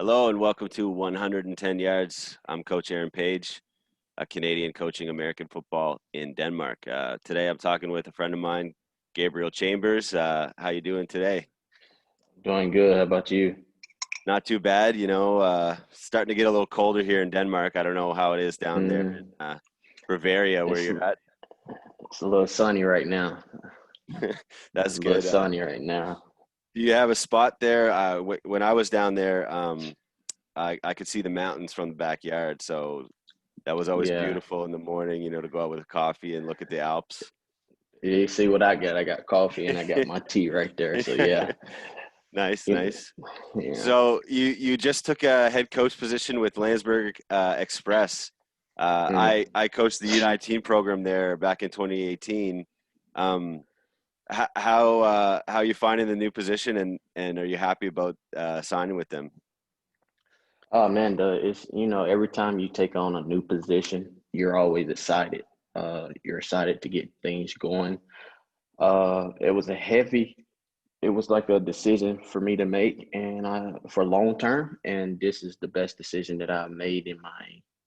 Hello and welcome to 110 Yards. I'm Coach Aaron Page, a Canadian coaching American football in Denmark. Today I'm talking with a friend of mine, Gabriel Chambers. How you doing today? Doing good. How about you? Not too bad, starting to get a little colder here in Denmark. I don't know how it is down there in Mm, Bavaria where it's you're at. it's a little sunny right now. It's That's a little good. sunny right now. Do you have a spot there? When I was down there, I could see the mountains from the backyard, so that was always Yeah. beautiful in the morning, to go out with a coffee and look at the Alps. You see what I got? I got coffee and I got my tea right there. So yeah. Nice, You- nice. Yeah. So you just took a head coach position with Landsberg X-press. Mm. I coached the U19 program there back in 2018. Um, how you finding the new position, and are you happy about signing with them? Oh man, it's every time you take on a new position, you're always excited. You're excited to get things going. It was a heavy it was like a decision for me to make and for long term, and this is the best decision that I've made in my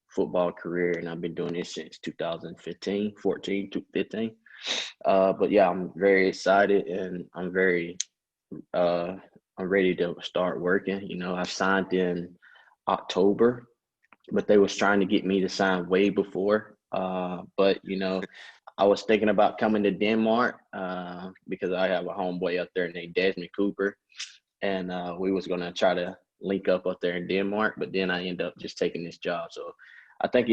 football career, and I've been doing this since 2015, 14 to 15. But yeah, I'm very excited, and uh I'm ready to start working. I signed in October, but they was trying to get me to sign way before. But I was thinking about coming to Denmark because I have a homeboy up there named Desmond Cooper, and we was gonna try to link up there in Denmark. But then I end up just taking this job. So I think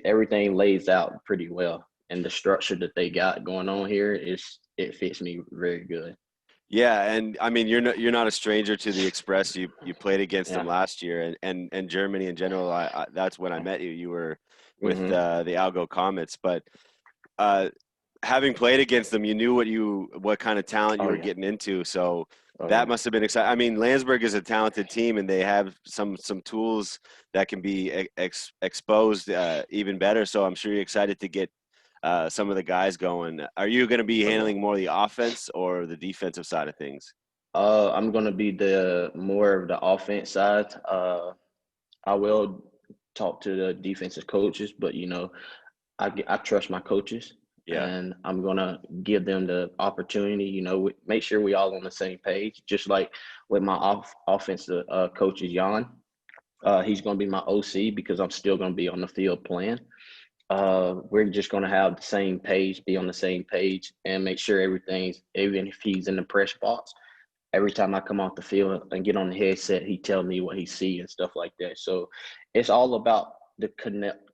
everything lays out pretty well, and the structure that they got going on here it fits me very good. Yeah, and I mean you're not a stranger to the Express. You played against them Yeah. last year, and Germany in general. That's when I met you. You were with Hmm. the Algo Comets, but uh, having played against them, you knew what kind of talent you Oh were yeah. getting into. So Oh that yeah. must have been exciting. I mean, Landsberg is a talented team, and they have some tools that can be exposed even better. So I'm sure you're excited to get some of the guys going. Are you going to be Oh yeah. handling more of the offense or the defensive side of things? I'm gonna be the more of the offense side. I will talk to the defensive coaches, but I trust my coaches, Yeah. and I'm gonna give them the opportunity. Make sure we all on the same page. Just like with my offensive coach is Jan. He's gonna be my OC because I'm still gonna be on the field playing. We're just gonna have the same page, be on the same page, and make sure everything's even if he's in the press box every time I come off the field and get on the headset, he tells me what he see and stuff like that. So it's all about the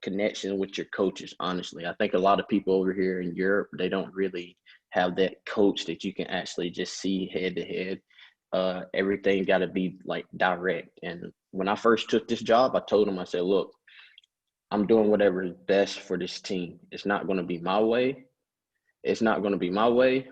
connection with your coaches. Honestly, I think a lot of people over here in Europe, they don't really have that coach that you can actually just see head to head. Everything got to be like direct. And when I first took this job, I told him, I said, look, I'm doing whatever is best for this team. It's not going to be my way. It's not going to be my way.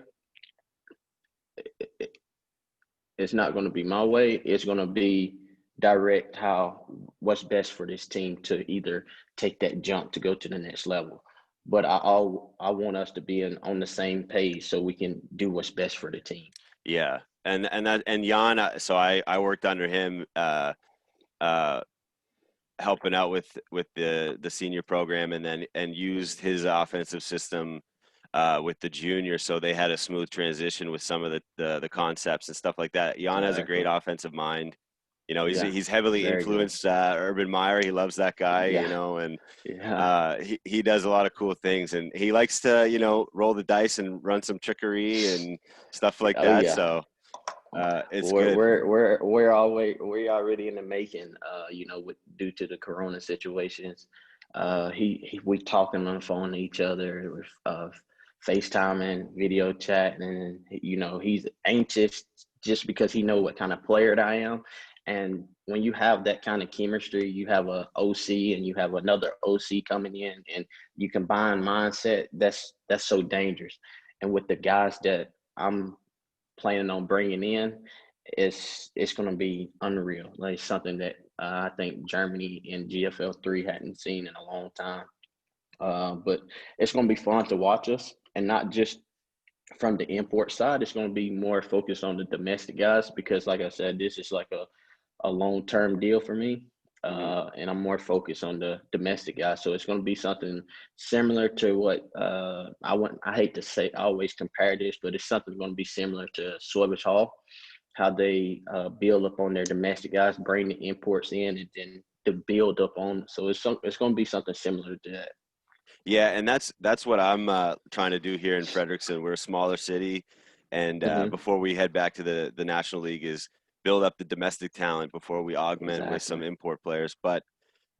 It's not going to be my way. It's going to be direct how what's best for this team to either take that jump to go to the next level. But I want us to be on the same page so we can do what's best for the team. Yeah. And Jan, so I worked under him uh helping out with the senior program, and used his offensive system with the junior, so they had a smooth transition with some of the concepts and stuff like that. Jan has a great Exactly. offensive mind. Yeah. He's heavily Very good. influenced Urban Meyer. He loves that guy, Yeah. and Yeah. he does a lot of cool things, and he likes to roll the dice and run some trickery and stuff like Oh that. yeah. So it's We're good. we're we're we're always we're already in the making. With due to the Corona situations, we talking on the phone to each other, with FaceTiming, video chat, and he's anxious just because he know what kind of player that I am. And when you have that kind of chemistry, you have a OC and you have another OC coming in, and you combine mindset. That's so dangerous. And with the guys that I'm planning on bringing in, it's going to be unreal. Like something that I think Germany in GFL 3 hadn't seen in a long time. But it's going to be fun to watch us, and not just from the import side. It's going to be more focused on the domestic guys because, like I said, this is like a long-term deal for me. Hmm. And I'm more focused on the domestic guys. So it's going to be something similar to what I hate to say, I always compare this, but it's something going to be similar to Swabish Hall, how they build up on their domestic guys, bring the imports in, and then to build up on. So it's going to be something similar to that. Yeah, and that's what I'm trying to do here in Frederickson. We're a smaller city, and Hmm. before we head back to the National League, is build up the domestic talent before we augment with some Exactly. import players. But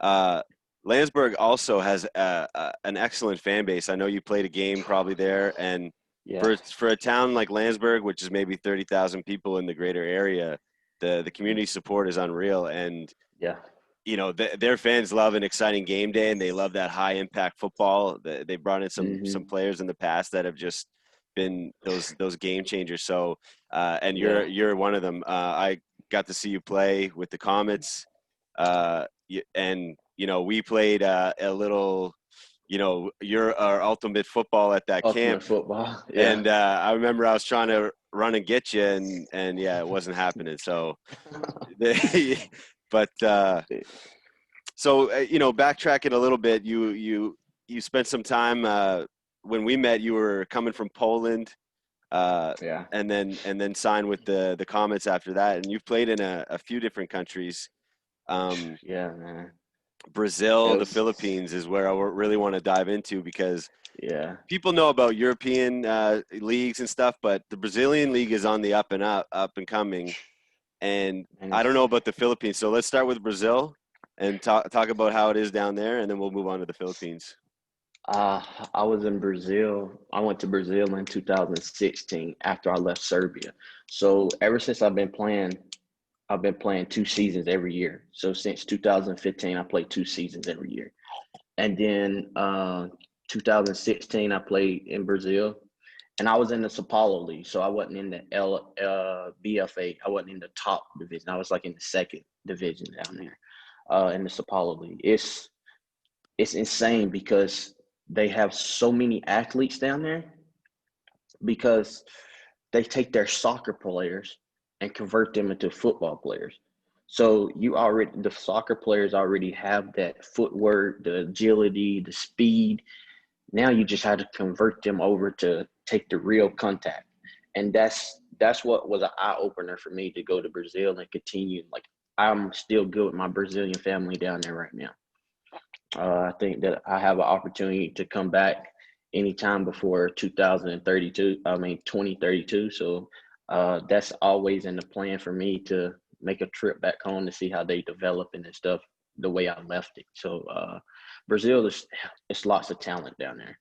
uh, Landsberg also has an excellent fan base. I know you played a game probably there, and Yeah. for a town like Landsberg, which is maybe 30,000 people in the greater area, the Mhm. community support is unreal. And Yeah. their fans love an exciting game day, and they love that high impact football. They brought in some Hmm. players in the past that have just been those game changers. So, and Yeah. you're one of them. I got to see you play with the Comets, and we played a little. You're our ultimate football at that camp, Ultimate football. Yeah. and I remember I was trying to run and get you, and yeah, it wasn't happening. So, but. So backtracking a little bit, you spent some time when we met. You were coming from Poland, uh, Yeah. and then signed with the Comets after that. And you've played in a few different countries. Um, Yeah, man. It Brazil, the was. Philippines is where I really want to dive into because Yeah. people know about European leagues and stuff, but the Brazilian league is on the up and coming. And And I don't it's know about the Philippines. So let's start with Brazil and talk about how it is down there, and then we'll move on to the Philippines. uh I was in Brazil. I went to Brazil in 2016 after I left Serbia. So ever since I've been playing 2 seasons every year. So since 2015 I played 2 seasons every year. And then 2016 I played in Brazil. And I was in the Sao Paulo League, so I wasn't in the BFA. I wasn't in the top division. I was like in the second division down there, in the Sao Paulo League. It's insane because they have so many athletes down there because they take their soccer players and convert them into football players. So the soccer players already have that footwork, the agility, the speed. Now you just had to convert them over to take the real contact. And that's what was an eye opener for me to go to Brazil and continue. Like I'm still good with my Brazilian family down there right now. I think that I have an opportunity to come back anytime before 2032. I mean 2032. So that's always in the plan for me to make a trip back home to see how they develop and stuff the way I left it. So Brazil is it's lots of talent down there.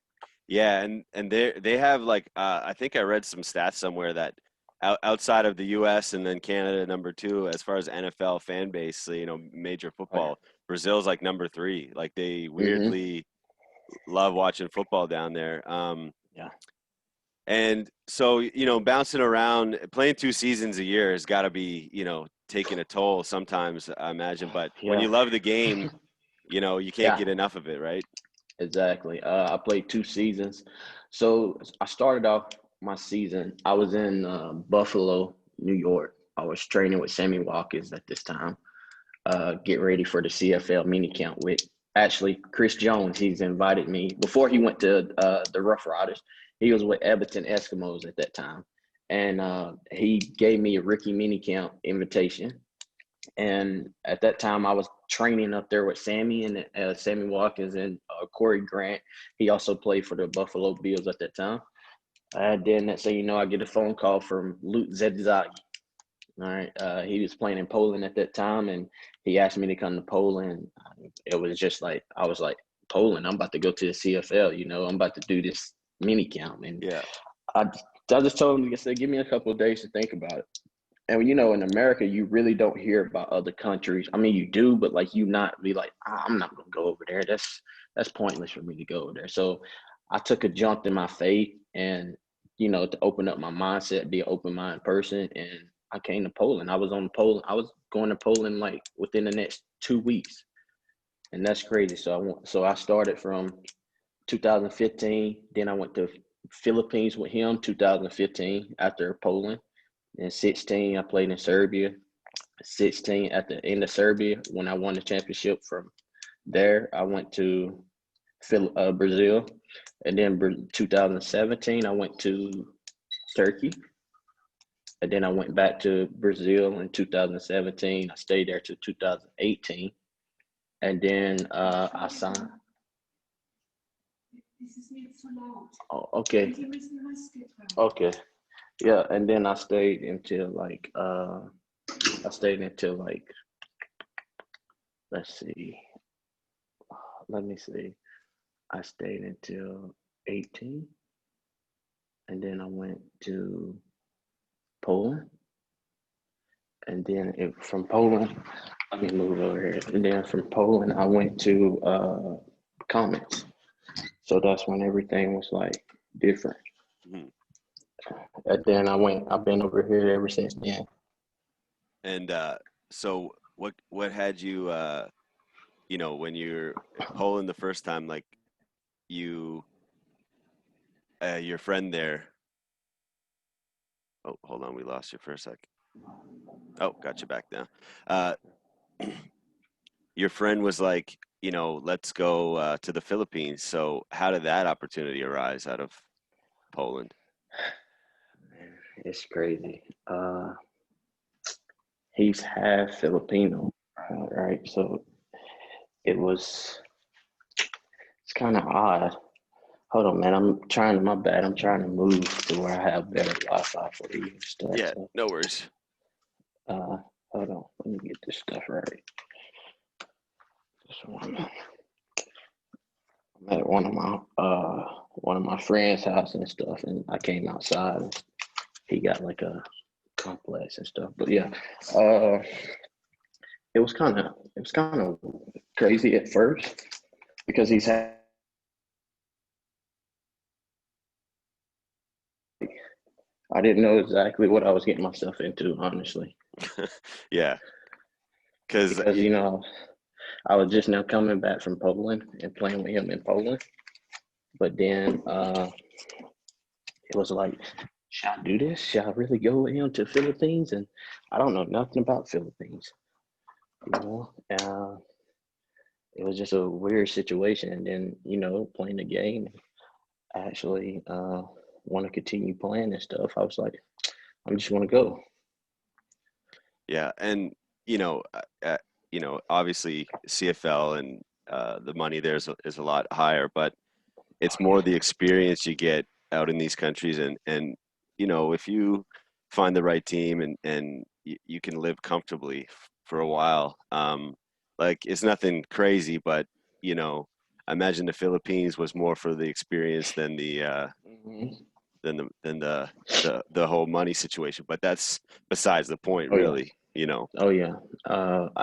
Yeah, and they have like I think I read some stats somewhere that outside of the U.S. and then Canada number two as far as NFL fan base, so, major Oh yeah. football, Brazil's like number three. Like they Mm-hmm. weirdly love watching football down there. Yeah. And so, bouncing around, playing 2 seasons a year has got to be, taking a toll sometimes, I imagine. But when you Yeah. love the game, you can't Yeah. get enough of it, right? Exactly. I played 2 seasons. So I started off my season. I was in Buffalo, New York. I was training with Sammy Watkins at this time. Get ready for the CFL mini camp with actually Chris Jones. He's invited me before he went to the Rough Riders. He was with Edmonton Eskimos at that time, and he gave me a rookie mini camp invitation. And at that time, I was training up there with Sammy and Sammy Watkins and Corey Grant. He also played for the Buffalo Bills at that time. Then next thing you know, I get a phone call from Luke Zedzaki. All right, he was playing in Poland at that time, and he asked me to come to Poland. It was just like I was like, Poland, I'm about to go to the CFL. I'm about to do this mini camp, and Yeah. I, I just told him, I said, give me a couple of days to think about it. And in America, you really don't hear about other countries. I mean, you do, but like you not be like, I'm not gonna go over there. That's pointless for me to go over there. So I took a jump in my faith and to open up my mindset, be an open minded person. And I came to Poland. I was going to Poland like within the next 2 weeks. And that's crazy. So I started from 2015. Then I went to Philippines with him 2015 after Poland. In 16, I played in Serbia. 16 at the end of Serbia when I won the championship. From there, I went to Brazil, and then 2017 I went to Turkey, and then I went back to Brazil in 2017. I stayed there till 2018, and then I signed. Oh, okay, okay, yeah, and then I stayed until like let's see, let me see. I stayed until 18, and then I went to Poland, and then from Poland, let me move over here. And then from Poland, I went to Comets. So that's when everything was like different. Mhm. And then I've been over here ever since then. And so what had you when you're in Poland the first time, like you your friend there. Oh, hold on, we lost you for a sec. Oh, got you back now. Uh, your friend was like, let's go to the Philippines. So how did that opportunity arise out of Poland? It's crazy. He's half Filipino, right? So it was, it's kind of odd. Hold on, man. My bad. I'm trying to move to where I have better Wi-Fi for you and stuff. Yeah, So, no worries. uh, hold on. Let me get this stuff right. This one. I'm at one of my friends' house and stuff, and I came outside. And he got like a complex and stuff. But yeah, uh, it was kind of crazy at first because I didn't know exactly what I was getting myself into, honestly, Yeah, because because I was just now coming back from Poland and playing with him in Poland. But then it was like, should I do this? Should I really go with him to Philippines? And I don't know nothing about Philippines, you know. It was just a weird situation. And then, playing the game, actually want to continue playing and stuff. I was like, I just want to go. yeah, and obviously CFL and the money there is a lot higher, but it's more the experience you get out in these countries, and if you find the right team and you can live comfortably for a while, like it's nothing crazy, but I imagine the Philippines was more for the experience than Hmm. the whole money situation, but that's besides the point, Oh yeah, really. oh yeah.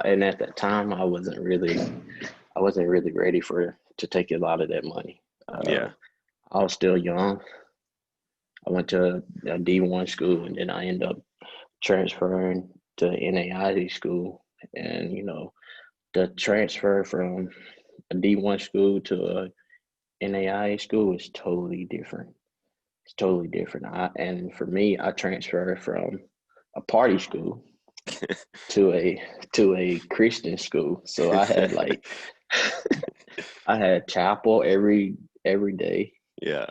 And at that time, I wasn't really ready to take a lot of that money. Yeah. I was still young. I went to a D1 school, and then I ended up transferring to NAIA school. And the transfer from a D1 school to a NAIA school is totally different. It's totally different. And for me, I transferred from a party school to a Christian school. So I had like I had chapel every day, Yeah.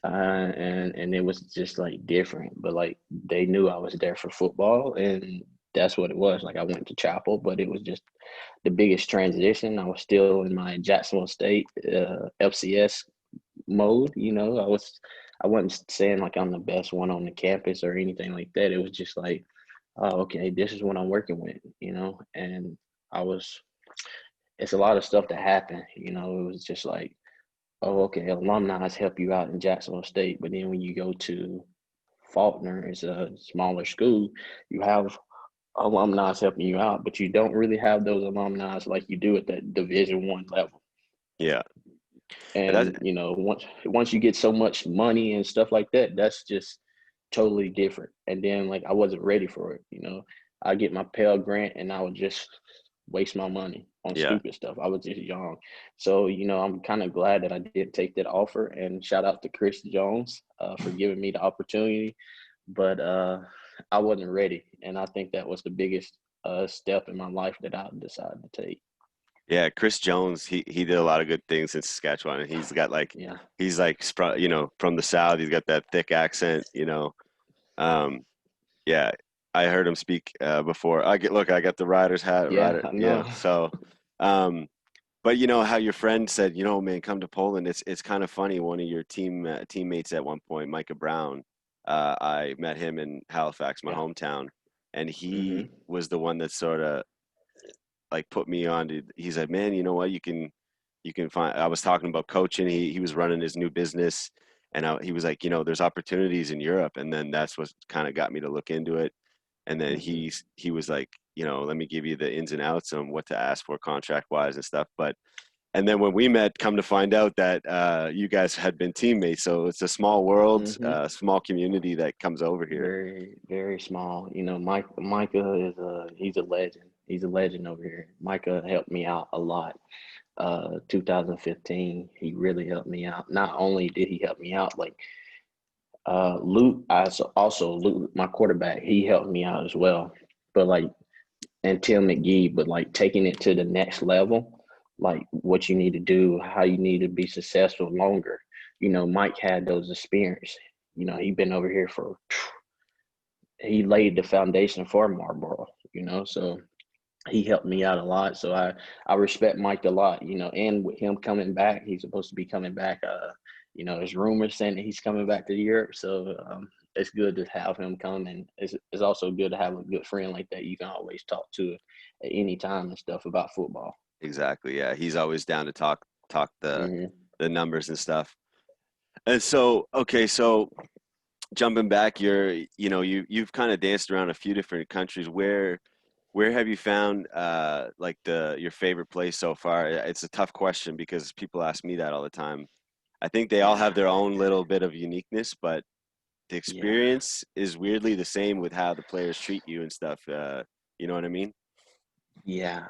and it was just like different. But like they knew I was there for football, and that's what it was. Like I went to chapel, but it was just the biggest transition. I was still in my Jacksonville State FCS mode. I wasn't saying like I'm the best one on the campus or anything like that. It was just like, oh, okay, this is what I'm working with. And I was. It's a lot of stuff that happened. It was just like, oh, okay, alumni help you out in Jacksonville State, but then when you go to Faulkner, it's a smaller school, you have alumni helping you out, but you don't really have those alumni like you do at that Division 1 level. Yeah. And And once you get so much money and stuff like that, that's just totally different. And then like I wasn't ready for it. I get my Pell Grant and I would just waste my money on yeah. stupid stuff. I was just young. So, I'm kind of glad that I did take that offer, and shout out to Chris Jones for giving me the opportunity. But I wasn't ready. And I think that was the biggest step in my life that I decided to take. Yeah, Chris Jones, he did a lot of good things in Saskatchewan, and Yeah, he's like from the South. He's got that thick accent. Um, yeah, I heard him speak before. I got the Riders hat, yeah, Rider, I know. so um, but how your friend said, man, come to Poland. It's kind of funny. One of your teammates at one point, Micah Brown, I met him in Halifax, my Yeah. hometown, and he Hmm. was the one that sort of like put me on to. He's like, man, you know what? You can find. I was talking about coaching. He was running his new business, and he was like, there's opportunities in Europe, and then that's what kind of got me to look into it. And then Hmm. he was like, let me give you the ins and outs on what to ask for contract wise and stuff. But and then when we met, come to find out that you guys had been teammates. So it's a small world, Hmm. small community that comes over here. Very, very small. Micah is he's a legend. He's a legend over here. Micah helped me out a lot. 2015, he really helped me out. Not only did he help me out, like Luke, also Luke, my quarterback, he helped me out as well. But like, and Tim McGee, but like taking it to the next level, like what you need to do, how you need to be successful longer. Mike had those experience. He been over here for, he laid the foundation for Marlboro, so he helped me out a lot. So I respect Mike a lot, and with him coming back, he's supposed to be coming back. There's rumors saying that he's coming back to Europe. So it's good to have him come, and it's also good to have a good friend like that you can always talk to at any time and stuff about football. Exactly. Yeah, he's always down to talk Hmm. the numbers and stuff. And so, okay, so jumping back, you've kind of danced around a few different countries. Where have you found like the your favorite place so far? It's a tough question because people ask me that all the time. I think they all Yeah, have their own little bit of uniqueness, but the yeah, experience is weirdly the same with how the players treat you and stuff. You know what I mean? yeah.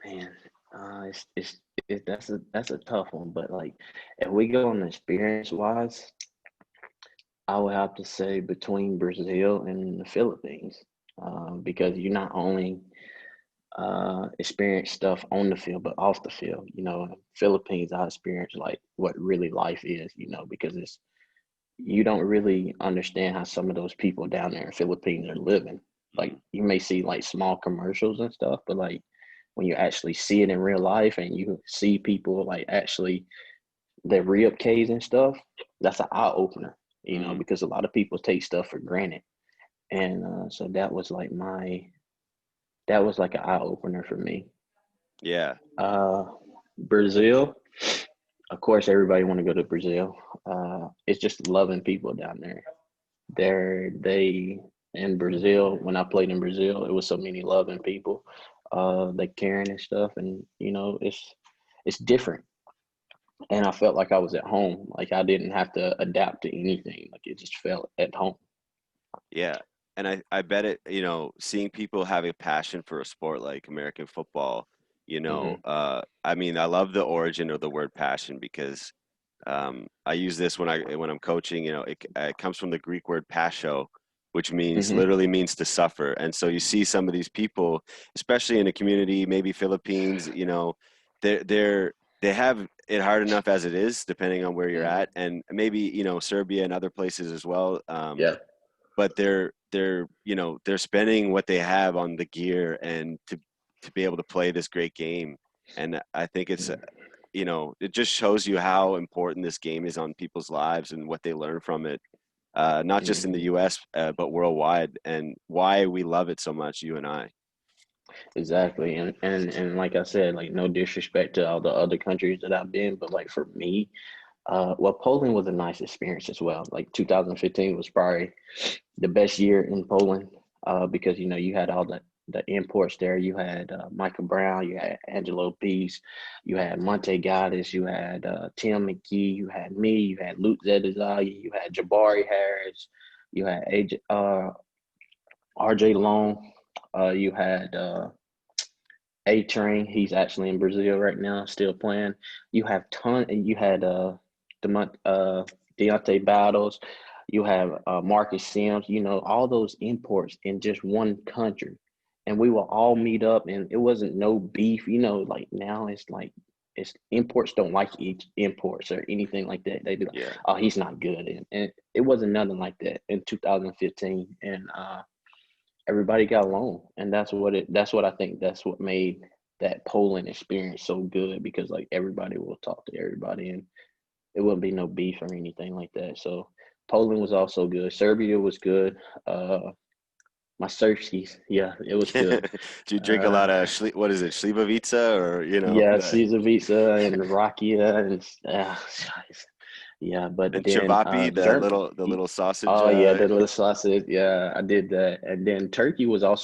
Man, that's a tough one. But like, if we go on experience wise, I would have to say between Brazil and the Philippines, because you not only experience stuff on the field but off the field. Philippines, I experienced like what really life is. Because you don't really understand how some of those people down there in Philippines are living. Like you may see like small commercials and stuff, but like when you actually see it in real life and you see people like actually their rib caves and stuff, that's an eye opener. Hmm. Because a lot of people take stuff for granted, and so that was like an eye opener for me. Yeah. Uh, Brazil, of course, everybody want to go to Brazil. It's just loving people down there. They in Brazil. When I played in Brazil, it was so many loving people. They caring and stuff, and it's different. And I felt like I was at home. Like I didn't have to adapt to anything. Like it just felt at home. Yeah. And I bet seeing people have a passion for a sport like American football, Hmm. I mean, I love the origin of the word passion because I use this when I'm coaching, it comes from the Greek word pasho, which Hmm. literally means to suffer. And so you see some of these people, especially in a community, maybe Philippines, they're they have it hard enough as it is, depending on where you're Hmm. at, and maybe Serbia and other places as well. Yeah. But they're spending what they have on the gear and to be able to play this great game. And I think it just shows you how important this game is on people's lives and what they learn from it, not just in the Hmm. U.S. But worldwide, and why we love it so much, you and I. Exactly. And like I said, like no disrespect to all the other countries that I've been, but like for me, well, Poland was a nice experience as well. Like 2015 was probably the best year in Poland, because you had all the imports there. You had Michael Brown, you had Angelo Peace, you had Monte Gaddis, you had Tim McGee, you had me, you had Luke Zedazaya, you had Jabari Harris, you had RJ Long, you had A Train. He's actually in Brazil right now, still playing. You had Deontay Battles. You have Marcus Sims. All those imports in just one country. and we will all meet up, and it wasn't no beef, like now it's like it's imports don't like each imports or anything like that. They be like, Yeah. oh, he's not good. And it wasn't nothing like that in 2015. And everybody got along. And that's what I think that's what made that Poland experience so good, because like everybody will talk to everybody, and it wouldn't be no beef or anything like that. So Poland was also good. Serbia was good. My Surfskis, yeah, it was good. Do you drink a Uh, lot of what is it, Slivovica, or yeah, Caesar pizza and rakia and yeah, but and then cevapi, Germany. the little sausage. Oh yeah, the little sausage. Yeah, I did that. And then Turkey was a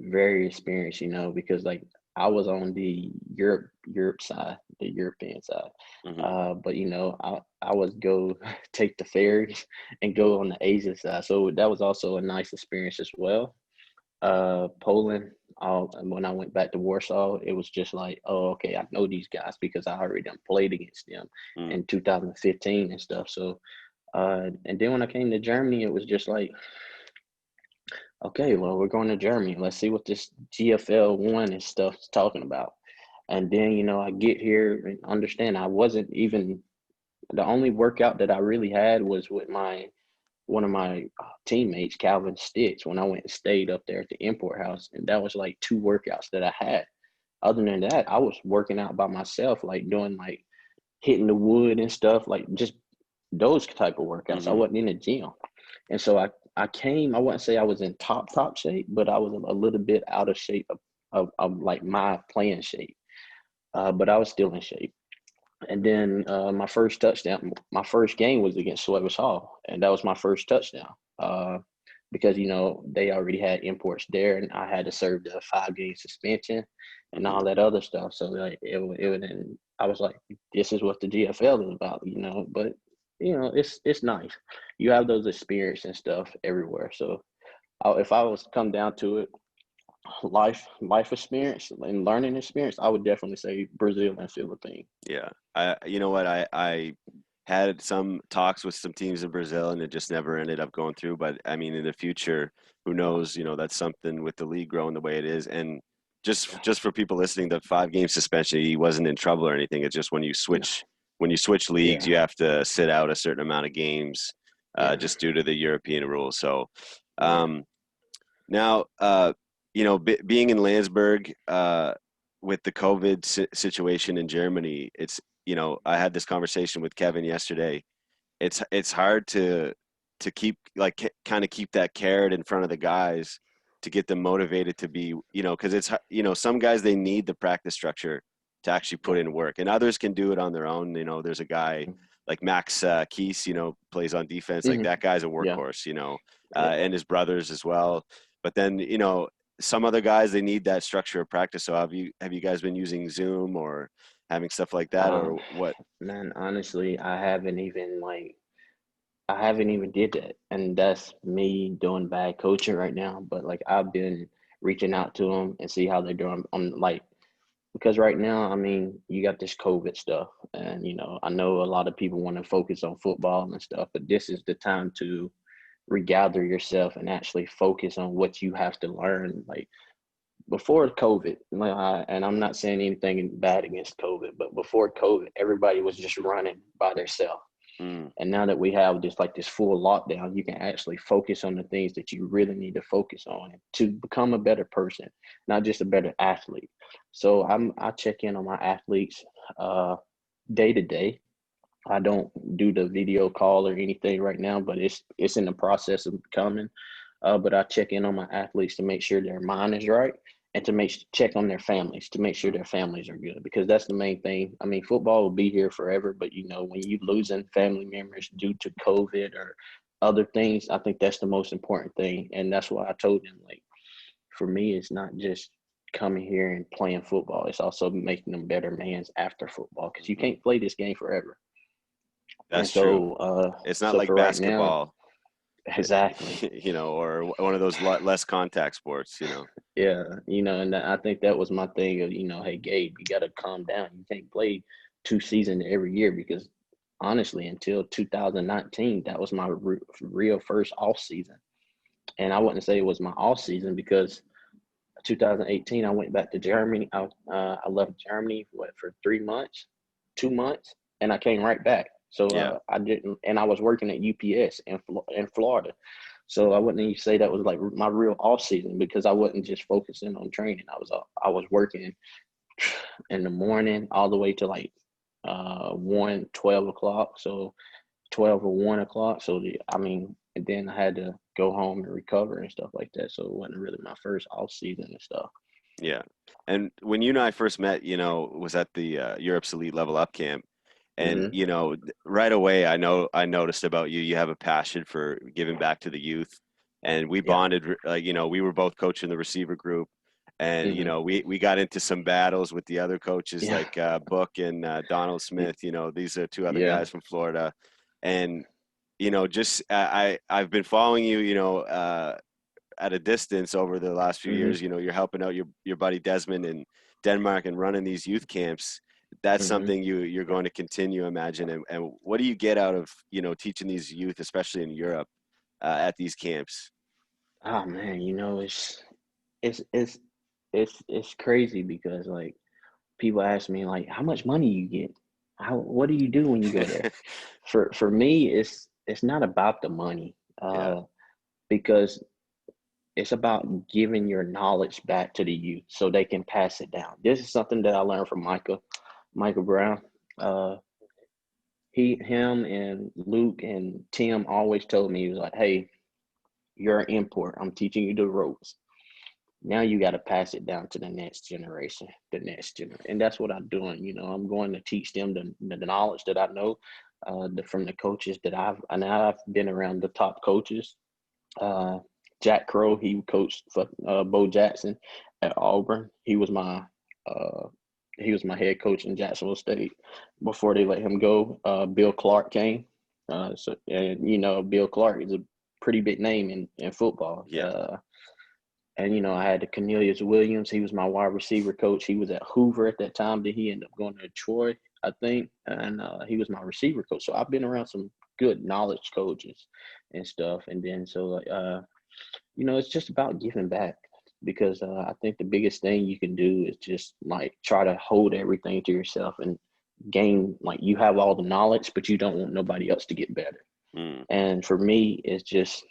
very experience, because like I was on the Europe side, the European side. Mhm. But I was go take the ferries and go on the Asia side. So that was also a nice experience as well. Poland, when I went back to Warsaw, it was just like, oh, okay, I know these guys because I already done played against them Mm. in 2015 and stuff. So, and then when I came to Germany, it was just like, okay, well, we're going to Germany. Let's see what this GFL one and stuff is talking about. And then, I get here and understand I wasn't even the only workout that I really had was with one of my teammates, Calvin Stitch, when I went and stayed up there at the import house. And that was like 2 workouts that I had. Other than that, I was working out by myself, like doing like hitting the wood and stuff, like just those type of workouts. I Mhm. wasn't in the gym. And so I came, I wouldn't say I was in top shape, but I was a little bit out of shape of like my playing shape. But I was still in shape. And then my first game was against Sweater's Hall, and that was my first touchdown. Because they already had imports there, and I had to serve the 5 game suspension and Mhm. all that other stuff. So like and I was like, this is what the GFL is about, But it's nice. You have those experiences and stuff everywhere. So if I was to come down to it, life experience and learning experience, I would definitely say Brazil and Philippines. Yeah. You know what? I had some talks with some teams in Brazil, and it just never ended up going through. But I mean, in the future, who knows? That's something with the league growing the way it is. And just for people listening, the 5 game suspension, he wasn't in trouble or anything. It's just No, when you switch leagues, yeah, you have to sit out a certain amount of games, yeah, just due to the European rules. So, yeah. um, now, being in Landsberg, with the COVID situation in Germany, I had this conversation with Kevin yesterday. It's hard to keep like kind of keep that carrot in front of the guys to get them motivated to be, because some guys, they need the practice structure to actually put in work, and others can do it on their own. There's a guy like Max Keese, plays on defense. Like, Hmm. that guy's a Yeah, workhorse, yeah. and his brothers as well. But then, some other guys, they need that structure of practice. So have you guys been using Zoom or having stuff like that, Um, or what? Man, honestly, I haven't even did that, and that's me doing bad coaching right now. But like I've been reaching out to them and see how they're doing. I'm like, because right now, I mean, you got this COVID stuff, and I know a lot of people want to focus on football and stuff, but this is the time to regather yourself and actually focus on what you have to learn. Like before COVID, and I'm not saying anything bad against COVID, but before COVID, everybody was just running by themselves. Mm, And now that we have this full lockdown, you can actually focus on the things that you really need to focus on to become a better person, not just a better athlete. So I check in on my athletes uh, day to day. I don't do the video call or anything right now, but it's in the process of coming. But I check in on my athletes to make sure their mind is right, and to check on their families to make sure their families are good, because that's the main thing. I mean, football will be here forever, but when you losing family members due to COVID or other things, I think that's the most important thing. And that's why I told them, like, for me, it's not just coming here and playing football. It's also making them better mans after football, because you mhm. can't play this game forever. And That's true. It's not so like for right now, basketball, exactly. or one of those less contact sports. Yeah, and I think that was my thing of, hey, Gabe, you got to calm down. You can't play 2 seasons every year, because honestly, until 2019, that was my real first off season. And I wouldn't say it was my off season because 2018 I went back to Germany. I left Germany for 3 months, 2 months, and I came right back. So Yeah. I didn't, and I was working at UPS in Florida. So I wouldn't even say that was like my real off season because I wasn't just focusing on training. I was working in the morning all the way to like 12 o'clock. So 12 or 1 o'clock. So I mean, and then I had to go home and recover and stuff like that. So it wasn't really my first off season and stuff. Yeah. And when you and I first met, was at the Europe's Elite Level Up camp. And, Hmm. right away, I noticed about you, you have a passion for giving back to the youth. And we Yeah. bonded, we were both coaching the receiver group. And, Hmm. we got into some battles with the other coaches Yeah. like Book and Donald Smith. These are two other Yeah. guys from Florida. And, just I've been following you, at a distance over the last few Hmm. years. You're helping out your buddy Desmond in Denmark and running these youth camps. That's Hmm. something you're going to continue, imagine. And what do you get out of teaching these youth, especially in Europe, at these camps? Oh man, it's it's it's crazy because like people ask me like how much money you get? What do you do when you go there? For me, it's not about the money. Yeah, Because it's about giving your knowledge back to the youth so they can pass it down. This is something that I learned from Michael Brown. Uh, him and Luke and Tim always told me, he was like, "Hey, you're an import. I'm teaching you the ropes. Now you got to pass it down to the next generation, and that's what I'm doing. I'm going to teach them the knowledge that I know, from the coaches that I've been around the top coaches. Uh, Jack Crow, he coached for Bo Jackson at Auburn. Uh, he was my head coach in Jacksonville State before they let him go. Bill Clark came. And Bill Clark is a pretty big name in football. yeah, And I had the Cornelius Williams. He was my wide receiver coach. He was at Hoover at that time. Then he ended up going to Troy, I think, and he was my receiver coach. So I've been around some good knowledge coaches and stuff. And then it's just about giving back because I think the biggest thing you can do is just like try to hold everything to yourself and gain, like, you have all the knowledge, but you don't want nobody else to get better. mm, And for me, it's just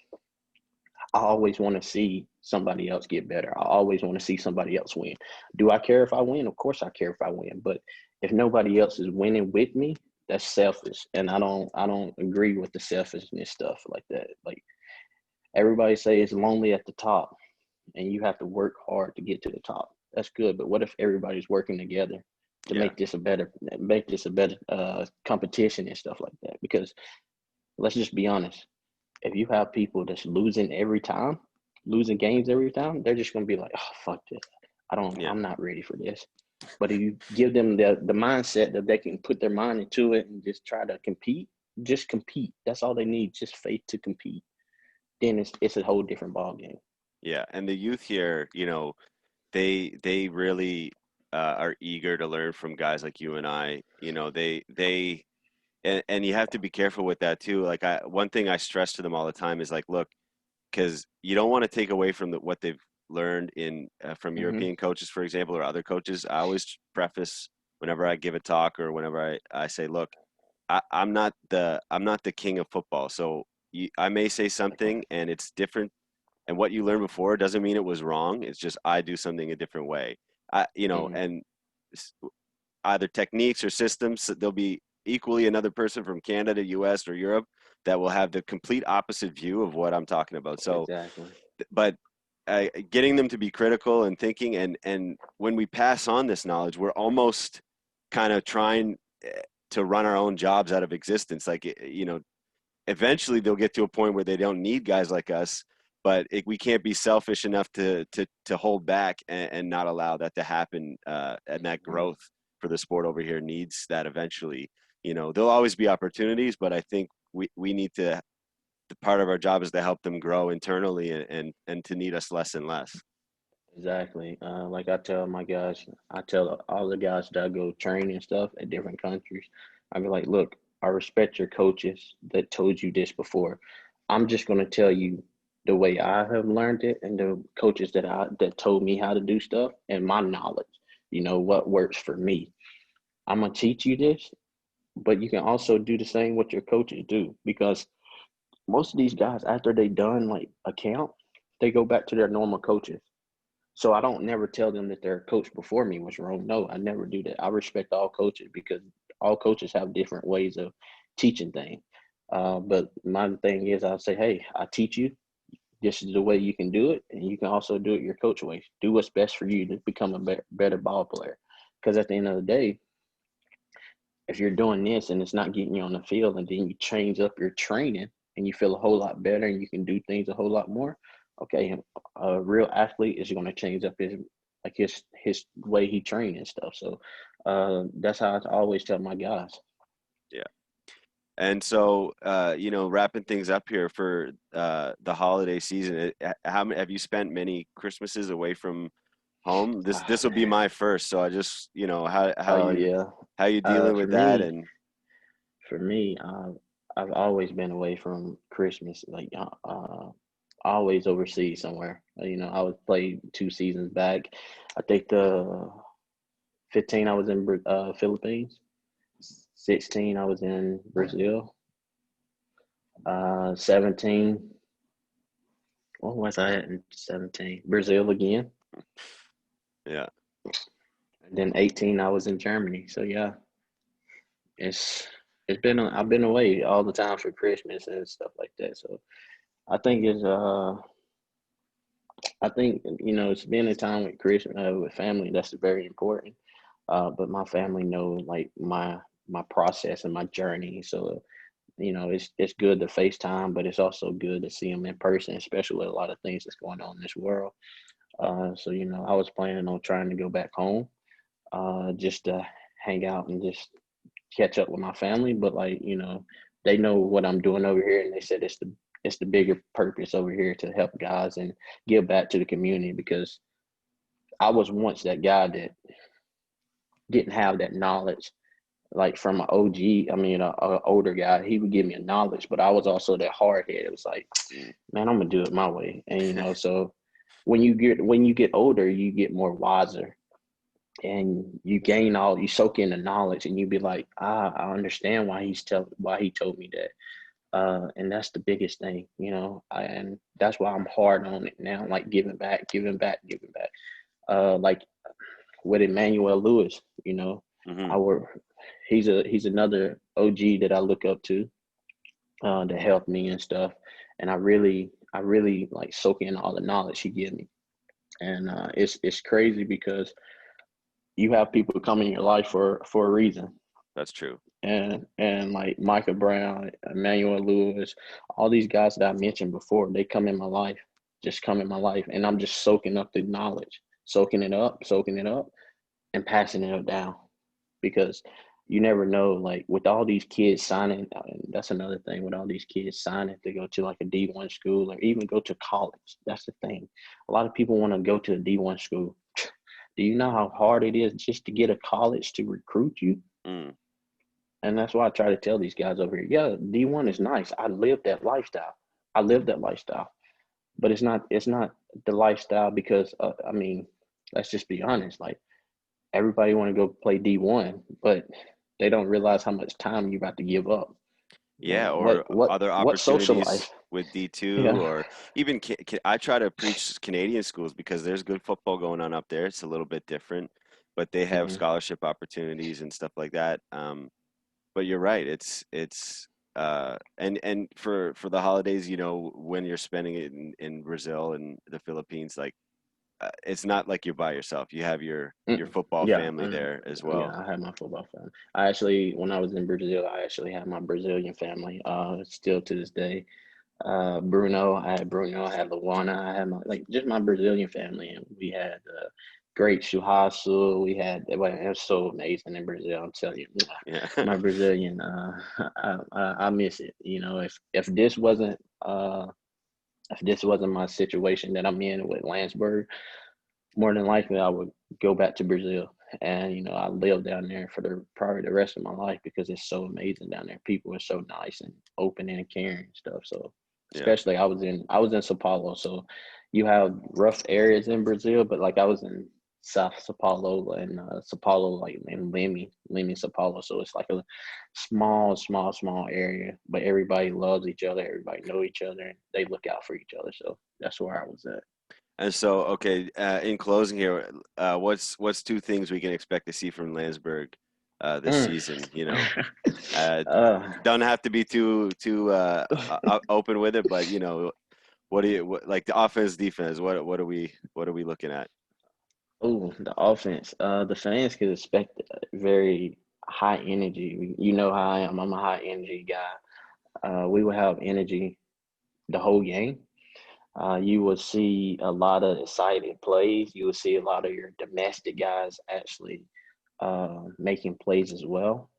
I always want to see somebody else get better. I always want to see somebody else win. Do I care if I win? Of course I care if I win. But if nobody else is winning with me, that's selfish. And I don't agree with the selfishness stuff like that. Like everybody say it's lonely at the top and you have to work hard to get to the top. That's good. But what if everybody's working together to yeah, make this a better competition and stuff like that? Because let's just be honest, if you have people that's losing games every time, they're just gonna be like, oh fuck this. yeah. I'm not ready for this. But if you give them the mindset that they can put their mind into it and just try to compete, just compete. That's all they need, just faith to compete. Then it's a whole different ball game. Yeah. And the youth here, they really are eager to learn from guys like you and I. And you have to be careful with that too. Like one thing I stress to them all the time is like, look, because you don't want to take away from what they've learned in from Mm-hmm. European coaches, for example, or other coaches. I always preface whenever I give a talk or whenever I say, look, I'm not the king of football. So I may say something and it's different, and what you learned before doesn't mean it was wrong. It's just I do something a different way. Mm-hmm. And either techniques or systems, there'll be equally another person from Canada, US, or Europe that will have the complete opposite view of what I'm talking about. So, Exactly. but getting them to be critical and thinking, and when we pass on this knowledge, we're almost kind of trying to run our own jobs out of existence. Like, eventually they'll get to a point where they don't need guys like us, but we can't be selfish enough to hold back and not allow that to happen. And that Mm-hmm. growth for the sport over here needs that eventually. There'll always be opportunities, but I think we need to. The part of our job is to help them grow internally and to need us less and less. Exactly. Like I tell my guys, I tell all the guys that I go train and stuff at different countries, I be like, look, I respect your coaches that told you this before. I'm just going to tell you the way I have learned it, and the coaches that told me how to do stuff, and my knowledge. What works for me. I'm gonna teach you this, but you can also do the same what your coaches do, because most of these guys, after they done like a camp, they go back to their normal coaches. So I don't never tell them that their coach before me was wrong. No, I never do that. I respect all coaches because all coaches have different ways of teaching things. But my thing is, I'll say, hey, I teach you. This is the way you can do it, and you can also do it your coach way. Do what's best for you to become a better ball player. Because at the end of the day, if you're doing this and it's not getting you on the field, and then you change up your training and you feel a whole lot better and you can do things a whole lot more, okay, a real athlete is going to change up his way he trains and stuff. So that's how I always tell my guys. Yeah. And so, wrapping things up here for the holiday season, have you spent many Christmases away from home? This will be Man. my first, so I just, Oh yeah. how you Uh, dealing for with that? me, And for me, I've always been away from Christmas, like always overseas somewhere. I was played 2 seasons back. I think the 15 I was in Philippines. 16 I was in Brazil. 17. What was I at in 17? Brazil again. yeah, And then 18 I was in Germany. So yeah, it's it's been I've been away all the time for Christmas and stuff like that. So I think it's I think spending time with Christmas with family, that's very important. But my family knows like my process and my journey. So it's good to FaceTime, but it's also good to see them in person, especially with a lot of things that's going on in this world. So I was planning on trying to go back home, just to hang out and just catch up with my family. But like they know what I'm doing over here, and they said it's the bigger purpose over here to help guys and give back to the community, because I was once that guy that didn't have that knowledge, like from an OG. I mean, a older guy, he would give me a knowledge, but I was also that hard head. It was like, mm, man, I'm gonna do it my way. And so when you get older, you get more wiser, and you soak in the knowledge, and you be like, I understand why he told me that. And that's the biggest thing, and that's why I'm hard on it now, like giving back, giving back, giving back. Like with Emmanuel Lewis, hmm I work. He's another OG that I look up to, to help me and stuff. And I really like soak in all the knowledge he gives me. And it's crazy because you have people come in your life for a reason. that's true. And like Micah Brown, Emmanuel Lewis, all these guys that I mentioned before, they come in my life, just come in my life, and I'm just soaking up the knowledge, soaking it up, and passing it down, because you never know. Like with all these kids signing, and that's another thing, with all these kids signing to go to like a D1 school or even go to college. That's the thing. A lot of people want to go to a D1 school. Do you know how hard it is just to get a college to recruit you? Mm. And that's why I try to tell these guys over here, yeah, D1 is nice. I live that lifestyle. I live that lifestyle. But it's not the lifestyle because I mean, let's just be honest. Like everybody want to go play D1, but they don't realize how much time you're about to give up. Yeah, What or what other what social opportunities life? with D2, Yeah. or even I try to preach Canadian schools because there's good football going on up there. It's a little bit different, but they have Hmm. scholarship opportunities and stuff like that. But you're right. It's and for the holidays, when you're spending it in Brazil and the Philippines, like it's not like you're by yourself. You have your football Yeah, family there as yeah. well. I had my football family. I actually, when I was in Brazil, I actually had my Brazilian family. Still to this day. Bruno. I had Bruno. I had Luana. I had just my Brazilian family, and we had great churrasco. We had it was so amazing in Brazil. I'm telling you, Yeah. my Brazilian. I miss it. If this wasn't my situation that I'm in with Landsberg, more than likely I would go back to Brazil. And I live down there for probably the rest of my life because it's so amazing down there. People are so nice and open and caring and stuff. So Yeah. Especially I was in Sao Paulo, so you have rough areas in Brazil, but like I was in South Sao Paulo and Sao Paulo, like in Leme, Sao Paulo. So it's like a small area, but everybody loves each other. Everybody know each other, and they look out for each other. So that's where I was at. And so, okay, in closing here, what's two things we can expect to see from Landsberg this Mm. season? You know, uh, uh, don't have to be too open with it, but what do you like the offense, defense? What are we looking at? oh, the offense. The fans could expect very high energy. You know how I am. I'm a high energy guy. We will have energy the whole game. You will see a lot of exciting plays. You will see a lot of your domestic guys actually making plays as well.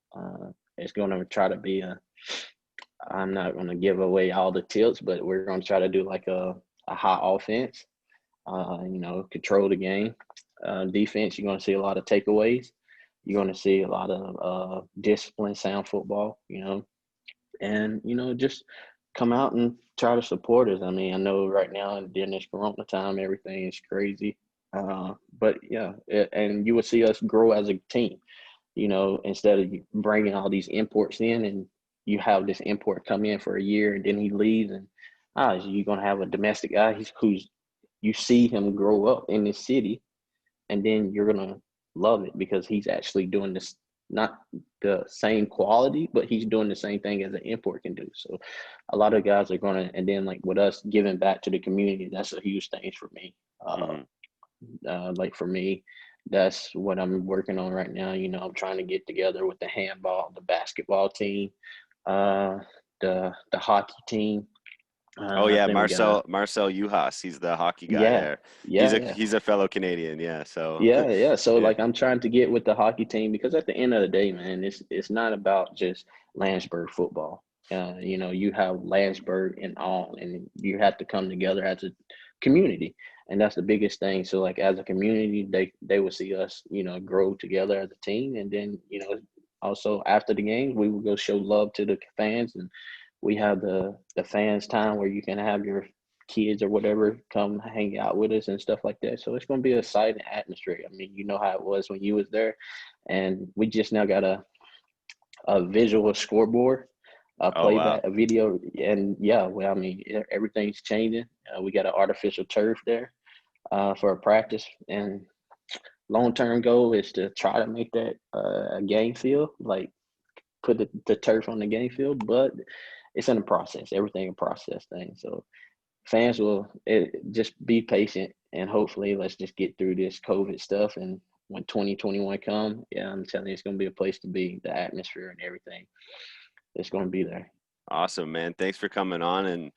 It's going to try to be a. I'm not going to give away all the tips, but we're going to try to do like a high offense. Control the game. Defense, you're going to see a lot of takeaways. You're going to see a lot of discipline, sound football. And just come out and try to support us. I mean, I know right now during this Corona time, everything is crazy, but yeah, and you will see us grow as a team. Instead of bringing all these imports in, and you have this import come in for a year and then he leaves, and you're gonna have a domestic guy who's you see him grow up in this city, and then you're gonna love it because he's actually doing this, not the same quality, but he's doing the same thing as an import can do. So a lot of guys are gonna, and then like with us giving back to the community, that's a huge thing for me. Hmm. Like for me, that's what I'm working on right now. I'm trying to get together with the handball, the basketball team, uh, the hockey team. Oh I yeah, think we got, Marcel Uhas. He's the hockey guy yeah, there. He's yeah, a yeah. he's a fellow Canadian. Yeah. So Yeah. So yeah. like I'm trying to get with the hockey team because at the end of the day, man, it's not about just Landsberg football. You have Landsberg and all, and you have to come together as a community, and that's the biggest thing. So like as a community, they will see us, grow together as a team, and then also after the games, we will go show love to the fans, and we have the fans time where you can have your kids or whatever come hang out with us and stuff like that. So it's going to be a exciting atmosphere. I mean, you know how it was when you was there, and we just now got a visual scoreboard, a Oh wow. playback, a video, and yeah, well, I mean, everything's changing. We got an artificial turf there for a practice, and long term goal is to try to make that a game field, like put the turf on the game field, but it's in the process. Everything a process thing. So fans will just be patient, and hopefully let's just get through this COVID stuff. And when 2021 come, yeah, I'm telling you, it's going to be a place to be. The atmosphere and everything, it's going to be there. Awesome, man. Thanks for coming on, and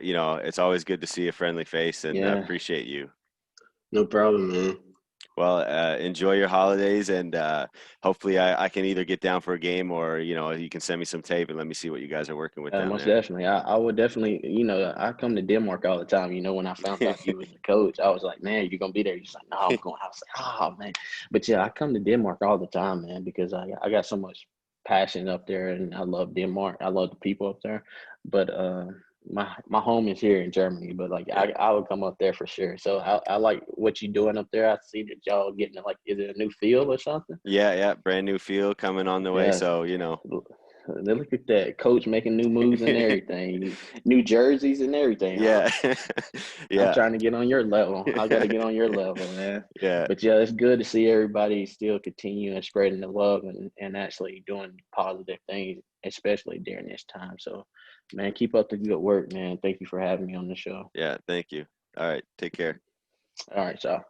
it's always good to see a friendly face, and Yeah, appreciate you. no problem, man. Well, enjoy your holidays, and hopefully I can either get down for a game, or you can send me some tape and let me see what you guys are working with down Most there. definitely. I would definitely, I come to Denmark all the time. When I found out you was the coach, I was like, man, you're gonna be there. He's like, no, I'm going. I was like, oh man. But yeah, I come to Denmark all the time, man, because I got so much passion up there, and I love Denmark. I love the people up there. But my home is here in Germany, but like Yeah. I would come up there for sure. So I like what you doing up there. I see that y'all getting like, is it a new field or something? Yeah, yeah, brand new field coming on the way. Yes. So, Look at that coach making new moves and everything, new jerseys and everything, huh? yeah, I'm yeah, trying to get on your level. I got to get on your level, man. yeah, But yeah, it's good to see everybody still continuing spreading the love and actually doing positive things, especially during this time. So, man, keep up the good work, man. Thank you for having me on the show. yeah. Thank you. All right, take care. All right, y'all.